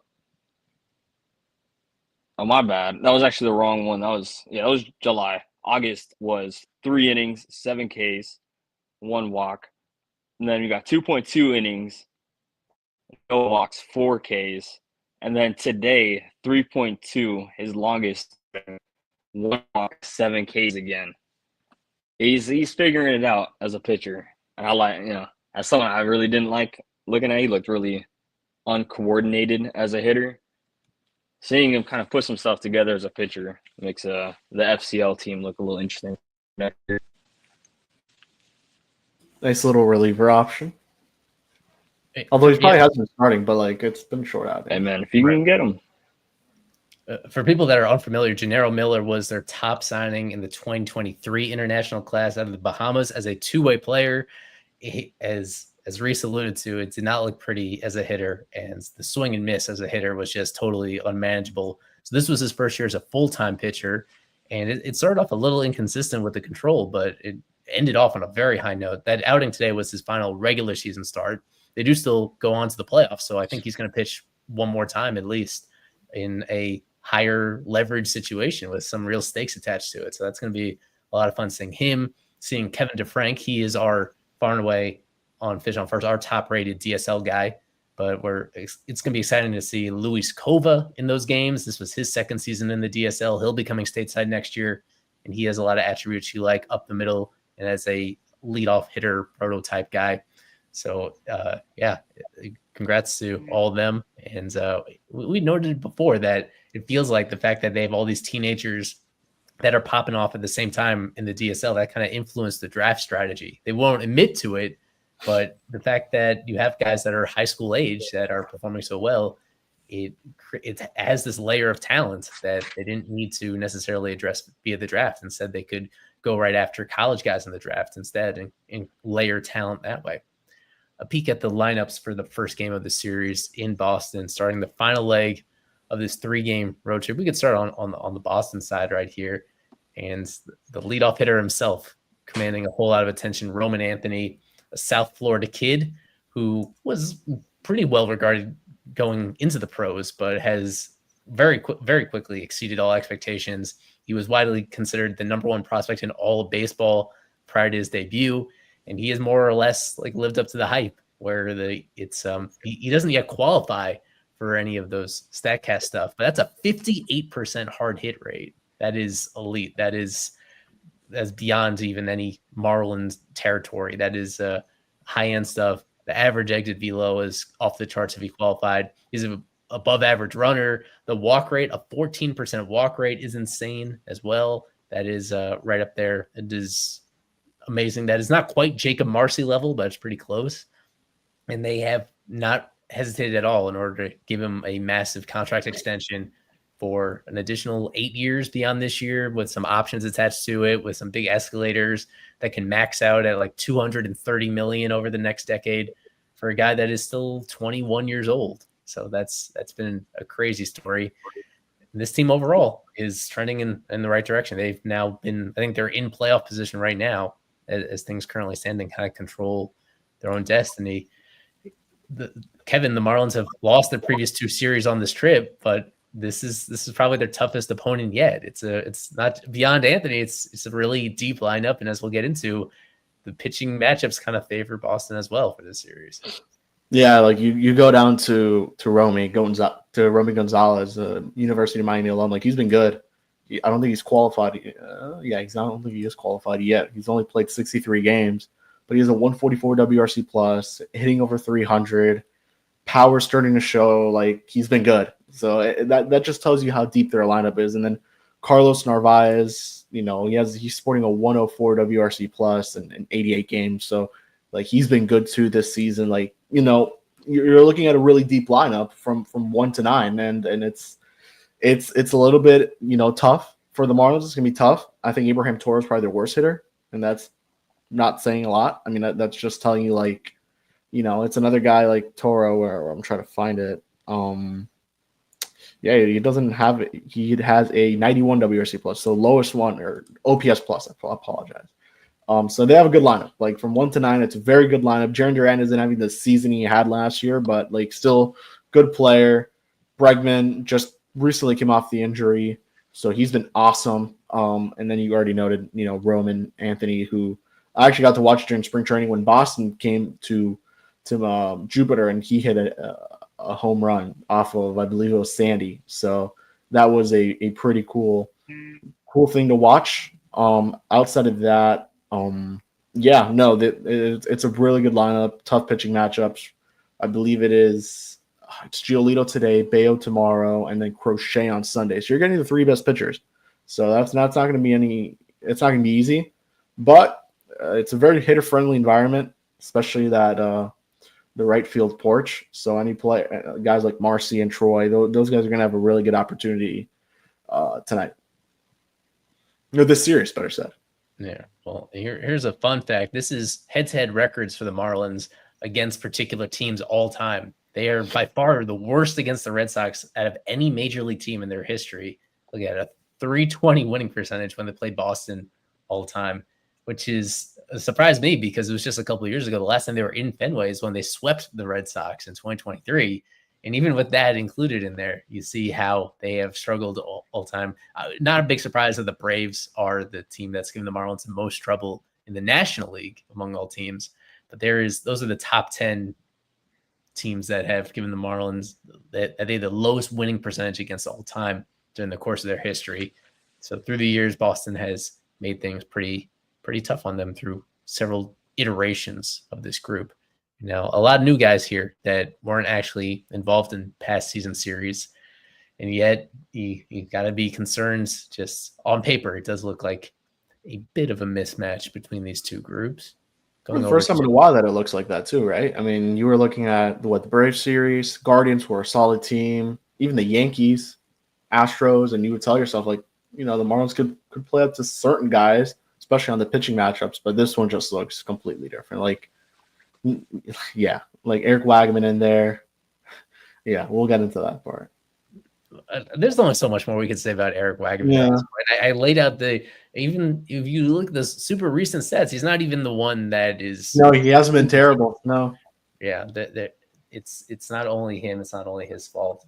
Oh, my bad. That was actually the wrong one. That was July. August was 3 innings, 7 Ks, 1 walk. And then we got 2.2 innings, no walks, 4 Ks. And then today, 3.2, his longest, 1 walk, 7 Ks again. He's figuring it out as a pitcher. And I like, as someone I really didn't like looking at, he looked really uncoordinated as a hitter. Seeing him kind of put some stuff together as a pitcher makes the FCL team look a little interesting. Nice little reliever option. Although he probably hasn't been starting, but like it's been short out. Hey man, if you can get him. For people that are unfamiliar, Gennaro Miller was their top signing in the 2023 international class out of the Bahamas as a two-way player. As Reese alluded to, it did not look pretty as a hitter, and the swing and miss as a hitter was just totally unmanageable. So this was his first year as a full-time pitcher, and it started off a little inconsistent with the control, but it ended off on a very high note. That outing today was his final regular season start. They do still go on to the playoffs, so I think he's going to pitch one more time at least in a higher leverage situation with some real stakes attached to it. So that's going to be a lot of fun seeing him, seeing Kevin DeFrank. He is our far and away on Fish on First, our top rated DSL guy, but it's going to be exciting to see Luis Cova in those games. This was his second season in the DSL. He'll be coming stateside next year, and he has a lot of attributes you like up the middle and as a leadoff hitter prototype guy. So, congrats to all of them. And we noted before that it feels like the fact that they have all these teenagers that are popping off at the same time in the DSL, that kind of influenced the draft strategy. They won't admit to it, but the fact that you have guys that are high school age that are performing so well, it has this layer of talent that they didn't need to necessarily address via the draft. Instead, they could go right after college guys in the draft instead and layer talent that way. A peek at the lineups for the first game of the series in Boston, starting the final leg of this 3-game road trip. We could start on the Boston side right here. And the leadoff hitter himself commanding a whole lot of attention, Roman Anthony, a South Florida kid who was pretty well regarded going into the pros, but has very quickly exceeded all expectations. He was widely considered the number one prospect in all of baseball prior to his debut. And he has more or less like lived up to the hype where he doesn't yet qualify for any of those StatCast stuff, but that's a 58% hard hit rate. That is elite. That's beyond even any Marlins territory. That is high end stuff. The average exit velo is off the charts if he qualified. He's an above average runner. The walk rate, a 14% walk rate, is insane as well. That is right up there. It is amazing. That is not quite Jacob Marcy level, but it's pretty close. And they have not hesitated at all in order to give him a massive contract extension for an additional 8 years beyond this year, with some options attached to it, with some big escalators that can max out at like $230 million over the next decade for a guy that is still 21 years old. So that's been a crazy story. And this team overall is trending in the right direction. They've now been, I think they're in playoff position right now as things currently stand and kind of control their own destiny. The Marlins have lost their previous 2 series on this trip, but this is probably their toughest opponent yet. It's not beyond Anthony. It's a really deep lineup, and as we'll get into, the pitching matchups kind of favor Boston as well for this series. Yeah, like you go down to Romy Gonzalez, University of Miami alum. Like he's been good. I don't think he's qualified. I don't think he is qualified yet. He's only played 63 games, but he has a 144 WRC plus, hitting over 300, power starting to show. Like he's been good. So that just tells you how deep their lineup is. And then Carlos Narvaez, he's sporting a 104 WRC plus and 88 games. So like he's been good too this season. Like you're looking at a really deep lineup from 1 to 9, and it's a little bit tough for the Marlins. It's gonna be tough. I think Abraham Toro is probably their worst hitter, and that's not saying a lot. I mean that's just telling you it's another guy like Toro where I'm trying to find it. He doesn't have it. He has a 91 WRC plus, so lowest one, or OPS plus. I apologize. So they have a good lineup. Like from 1 to 9, it's a very good lineup. Jarren Duran isn't having the season he had last year, but like still good player. Bregman just recently came off the injury, so he's been awesome. And then you already noted, Roman Anthony, who I actually got to watch during spring training when Boston came to Jupiter, and he hit a a home run off of, I believe it was Sandy. So that was a pretty cool thing to watch. Outside of that, yeah, no, it's a really good lineup. Tough pitching matchups. I believe it's Giolito today, Bayo tomorrow, and then Crochet on Sunday. So you're getting the three best pitchers. So that's not going to be it's not going to be easy, but it's a very hitter friendly environment, especially that the right field porch. So any guys like Marcy and Troy, those guys are going to have a really good opportunity tonight. This series, better said. Yeah. Well, here's a fun fact. This is head-to-head records for the Marlins against particular teams all time. They are by far the worst against the Red Sox out of any major league team in their history. Look at a 320 winning percentage when they played Boston all time, which is surprised me because it was just a couple of years ago. The last time they were in Fenway is when they swept the Red Sox in 2023. And even with that included in there, you see how they have struggled all time. Not a big surprise that the Braves are the team that's given the Marlins the most trouble in the National League among all teams. But those are the top 10 teams that have given the Marlins that they the lowest winning percentage against all time during the course of their history. So through the years, Boston has made things pretty tough on them through several iterations of this group. Now, a lot of new guys here that weren't actually involved in past season series, and yet you got to be concerned. Just on paper, it does look like a bit of a mismatch between these two groups. The first time in a while that it looks like that too, right? I mean, you were looking at the Braves series, Guardians were a solid team, even the Yankees, Astros, and you would tell yourself like, the Marlins could play up to certain guys, especially on the pitching matchups, but this one just looks completely different. Like, yeah, like Eric Wagman in there. Yeah, we'll get into that part. There's only so much more we could say about Eric Wagman. Yeah. I laid out even if you look at the super recent stats, he's not even the one that is. No, he hasn't been terrible. No. Yeah, it's not only him. It's not only his fault.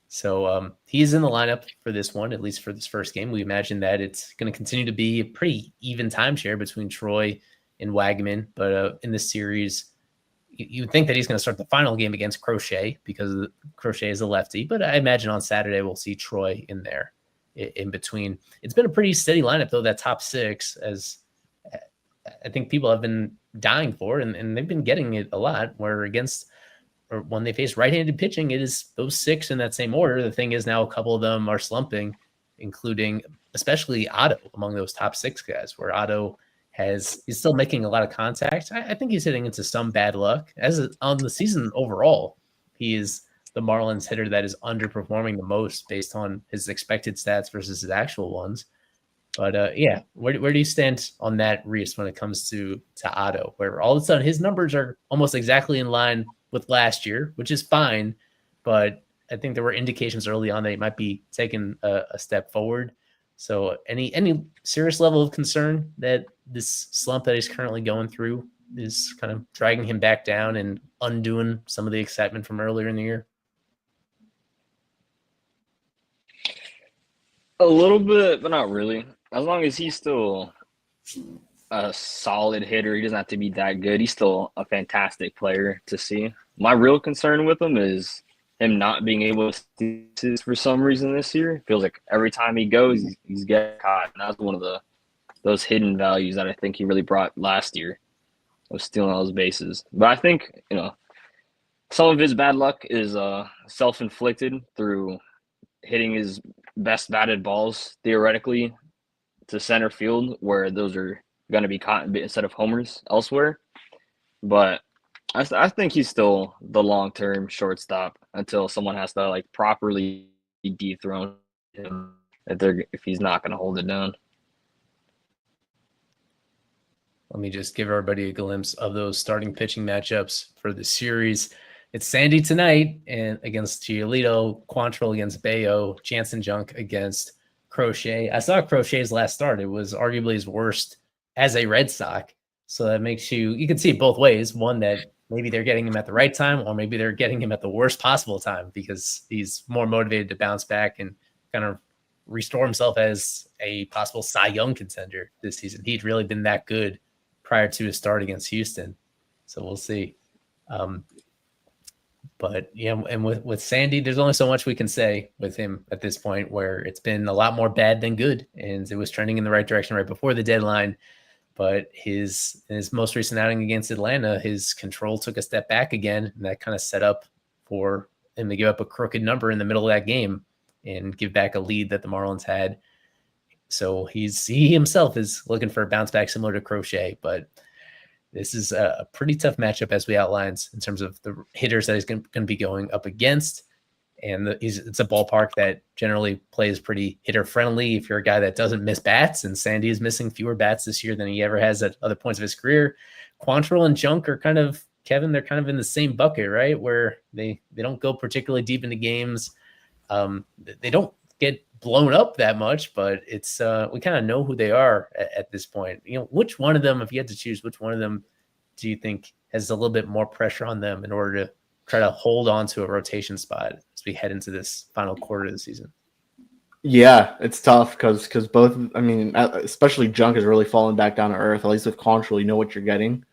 So he's in the lineup for this one, at least for this first game. We imagine that it's going to continue to be a pretty even timeshare between Troy and Wagman. But in this series, you would think that he's going to start the final game against Crochet because Crochet is a lefty. But I imagine on Saturday we'll see Troy in there in between. It's been a pretty steady lineup, though, that top six, as I think people have been dying for, and they've been getting it a lot, where when they face right-handed pitching, it is those six in that same order. The thing is now a couple of them are slumping, including especially Otto among those top six guys, where Otto he's still making a lot of contact. I think he's hitting into some bad luck. On the season overall, he is the Marlins hitter that is underperforming the most based on his expected stats versus his actual ones. But yeah, where do you stand on that, Reese, when it comes to Otto, where all of a sudden his numbers are almost exactly in line with last year, which is fine, but I think there were indications early on that he might be taking a step forward. So any serious level of concern that this slump that he's currently going through is kind of dragging him back down and undoing some of the excitement from earlier in the year? A little bit, but not really. As long as he's still a solid hitter, he doesn't have to be that good. He's still a fantastic player to see. My real concern with him is him not being able to see for some reason this year. It feels like every time he goes, he's getting caught. And that's one of those hidden values that I think he really brought last year, of stealing all those bases. But I think, some of his bad luck is self-inflicted through hitting his best batted balls, theoretically, to center field, where those are going to be caught instead of homers elsewhere. But I think he's still the long-term shortstop until someone has to properly dethrone him if he's not going to hold it down. Let me just give everybody a glimpse of those starting pitching matchups for the series. It's Sandy tonight and against Giolito, Quantrill against Bayo, Jansen Junk against Crochet. I saw Crochet's last start. It was arguably his worst as a Red Sox. So that makes you can see it both ways. One, that maybe they're getting him at the right time, or maybe they're getting him at the worst possible time because he's more motivated to bounce back and kind of restore himself as a possible Cy Young contender this season. He'd really been that good prior to his start against Houston. So we'll see. But yeah, and with Sandy, there's only so much we can say with him at this point, where it's been a lot more bad than good, and it was trending in the right direction right before the deadline. But his most recent outing against Atlanta, his control took a step back again, and that kind of set up for him to give up a crooked number in the middle of that game and give back a lead that the Marlins had. So he himself is looking for a bounce back similar to Crochet, but this is a pretty tough matchup as we outlined in terms of the hitters that he's going to be going up against. And it's a ballpark that generally plays pretty hitter friendly if you're a guy that doesn't miss bats, and Sandy is missing fewer bats this year than he ever has at other points of his career. Quantrill and Junk are kind of, Kevin, they're kind of in the same bucket, right? Where they don't go particularly deep into games. They don't get blown up that much, but it's we kind of know who they are at this point. You know, which one of them, if you had to choose, which one of them do you think has a little bit more pressure on them in order to try to hold on to a rotation spot as we head into this final quarter of the season? Yeah, it's tough because both, I mean, especially Junk is really falling back down to earth. At least with Quantrill, you know what you're getting.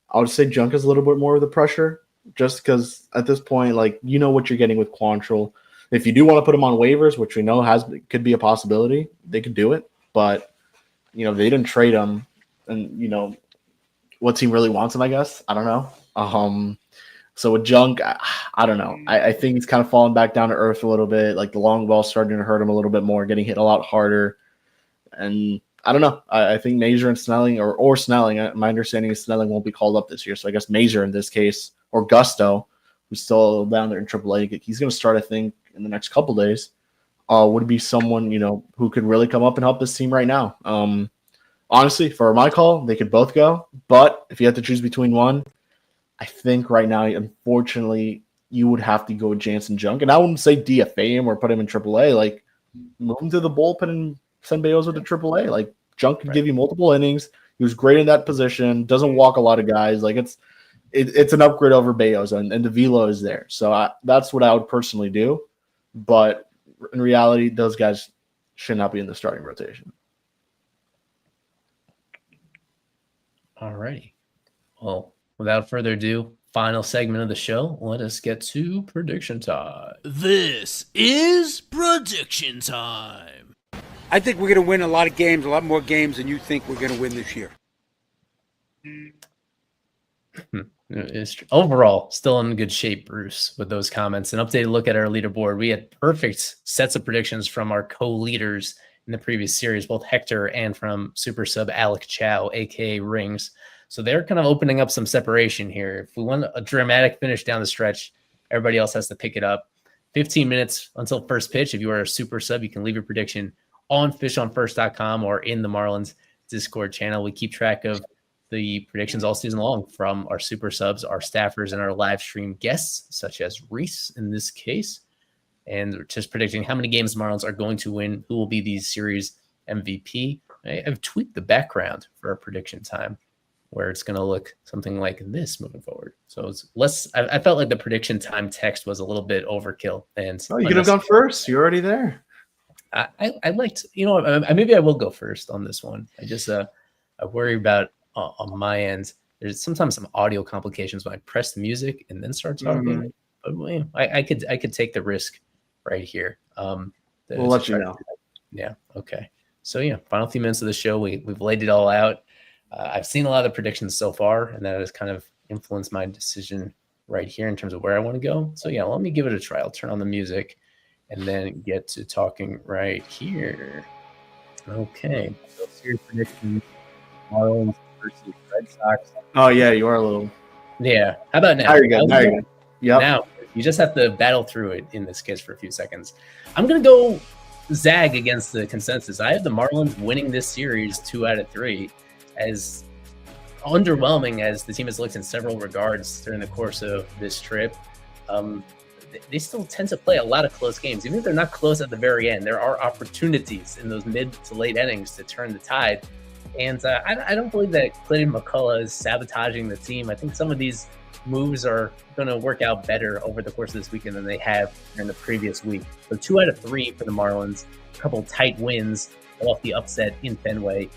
I would say Junk is a little bit more of the pressure, just because at this point, like, you know what you're getting with Quantrill. If you do want to put him on waivers, which we know could be a possibility, they could do it. But, you know, they didn't trade him, and, you know, what team really wants him, I guess? I don't know. So with Junk, I don't know. I think he's kind of falling back down to earth a little bit. Like the long ball starting to hurt him a little bit more, getting hit a lot harder. And I don't know. I think Mazur and Snelling, or Snelling, my understanding is Snelling won't be called up this year. So I guess Mazur in this case, or Gusto, who's still down there in AAA, he's going to start, I think, in the next couple days. Would be someone, you know, who could really come up and help this team right now. Honestly, for my call, they could both go. But if you had to choose between one, I think right now, unfortunately, you would have to go with Jansen Junk. And I wouldn't say DFA him or put him in AAA. Like, move him to the bullpen and send Beozo to AAA. Like, Junk could give you multiple innings. He was great in that position. Doesn't walk a lot of guys. Like, it's an upgrade over Beozo, and the velo is there. So that's what I would personally do. But in reality, those guys should not be in the starting rotation. All righty. Well, without further ado, final segment of the show. Let us get to prediction time. This is prediction time. I think we're going to win a lot of games, a lot more games than you think we're going to win this year. Overall, still in good shape, Bruce, with those comments. An updated look at our leaderboard. We had perfect sets of predictions from our co-leaders in the previous series, both Hector and from super sub Alec Chow, aka Rings. So they're kind of opening up some separation here. If we want a dramatic finish down the stretch, everybody else has to pick it up. 15 minutes until first pitch. If you are a super sub, you can leave your prediction on fishonfirst.com or in the Marlins Discord channel. We keep track of the predictions all season long from our super subs, our staffers, and our live stream guests, such as Reese in this case. And we're just predicting how many games the Marlins are going to win, who will be the series MVP. I've tweaked the background for our prediction time, where it's going to look something like this moving forward. So it's less. I felt like the prediction time text was a little bit overkill. And you could have gone first. You're already there. I liked, you know, maybe I will go first on this one. I just I worry about on my end. There's sometimes some audio complications when I press the music and then start talking. But well, I could take the risk right here. We'll let you know. Yeah. Okay. So yeah, final few minutes of the show. We've laid it all out. I've seen a lot of the predictions so far, and that has kind of influenced my decision right here in terms of where I want to go. So yeah, let me give it a try. I'll turn on the music and then get to talking right here. Okay. So series predictions: Marlins versus Red Sox. Oh yeah, you are a little. Yeah. How about now? There you go. There you go. Yep. Now you just have to battle through it in this case for a few seconds. I'm gonna go zag against the consensus. I have the Marlins winning this series 2 out of 3. As underwhelming as the team has looked in several regards during the course of this trip, they still tend to play a lot of close games. Even if they're not close at the very end, there are opportunities in those mid to late innings to turn the tide. And I don't believe that Clayton McCullough is sabotaging the team. I think some of these moves are going to work out better over the course of this weekend than they have in the previous week. So 2 out of 3 for the Marlins, a couple tight wins off the upset in Fenway.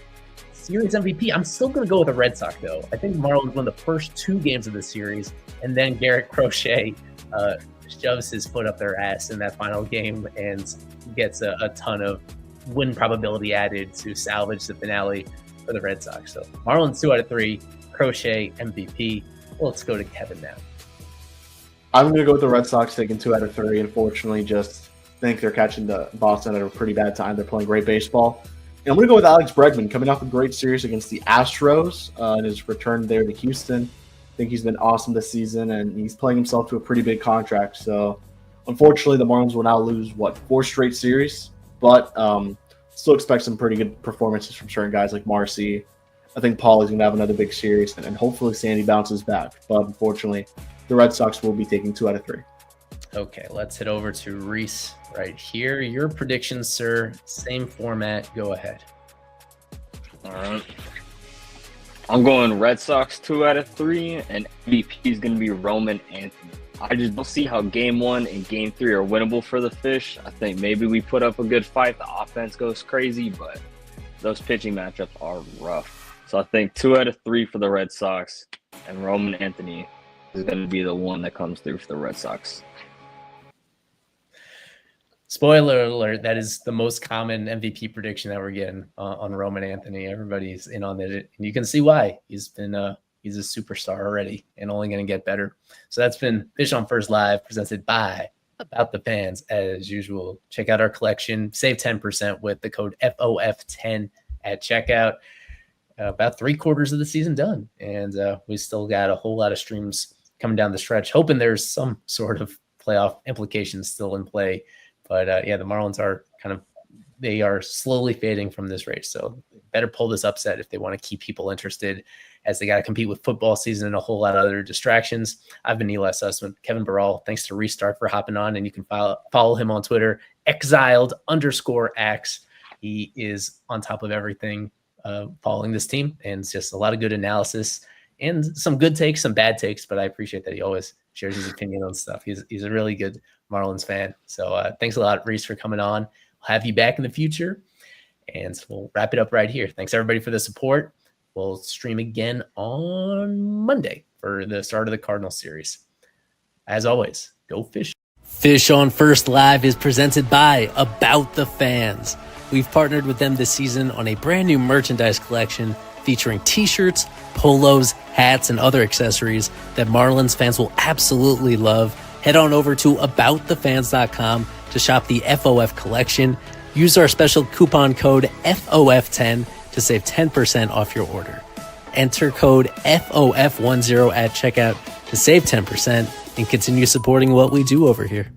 Series MVP, I'm still going to go with the Red Sox, though. I think the Marlins won the first 2 games of the series, and then Garrett Crochet shoves his foot up their ass in that final game and gets a ton of win probability added to salvage the finale for the Red Sox. So Marlins 2 out of 3, Crochet MVP. Let's go to Kevin now. I'm going to go with the Red Sox taking 2 out of 3. Unfortunately, just think they're catching the Boston at a pretty bad time. They're playing great baseball. And I'm going to go with Alex Bregman coming off a great series against the Astros and his return there to Houston. I think he's been awesome this season, and he's playing himself to a pretty big contract. So, unfortunately, the Marlins will now lose, 4 straight series? But still expect some pretty good performances from certain guys like Marcy. I think Paulie's going to have another big series, and hopefully Sandy bounces back. But unfortunately, the Red Sox will be taking 2 out of 3. Okay, let's head over to Reese right here. Your predictions, sir. Same format. Go ahead. All right. I'm going Red Sox 2 out of 3, and MVP is going to be Roman Anthony. I just don't see how Game 1 and Game 3 are winnable for the Fish. I think maybe we put up a good fight. The offense goes crazy, but those pitching matchups are rough. So I think 2 out of 3 for the Red Sox, and Roman Anthony is going to be the one that comes through for the Red Sox. Spoiler alert, that is the most common MVP prediction that we're getting on Roman Anthony. Everybody's in on it, and you can see why. He's a superstar already and only going to get better. So that's been Fish on First Live, presented by About the Fans. As usual, check out our collection. Save 10% with the code FOF10 at checkout. About 3/4 of the season done, and we still got a whole lot of streams coming down the stretch, hoping there's some sort of playoff implications still in play. But the Marlins are they are slowly fading from this race. So better pull this upset if they want to keep people interested, as they got to compete with football season and a whole lot of other distractions. I've been Eli Sussman, Kevin Barral. Thanks to Restart for hopping on, and you can follow him on Twitter, exiled_Ax. He is on top of everything following this team, and it's just a lot of good analysis and some good takes, some bad takes, but I appreciate that he always shares his opinion on stuff. He's a really good Marlins fan. So thanks a lot, Reese, for coming on. We'll have you back in the future, and we'll wrap it up right here. Thanks, everybody, for the support. We'll stream again on Monday for the start of the Cardinals series. As always, go Fish. Fish on First Live is presented by About the Fans. We've partnered with them this season on a brand new merchandise collection featuring t-shirts, polos, hats, and other accessories that Marlins fans will absolutely love. Head on over to aboutthefans.com to shop the FOF collection. Use our special coupon code FOF10 to save 10% off your order. Enter code FOF10 at checkout to save 10% and continue supporting what we do over here.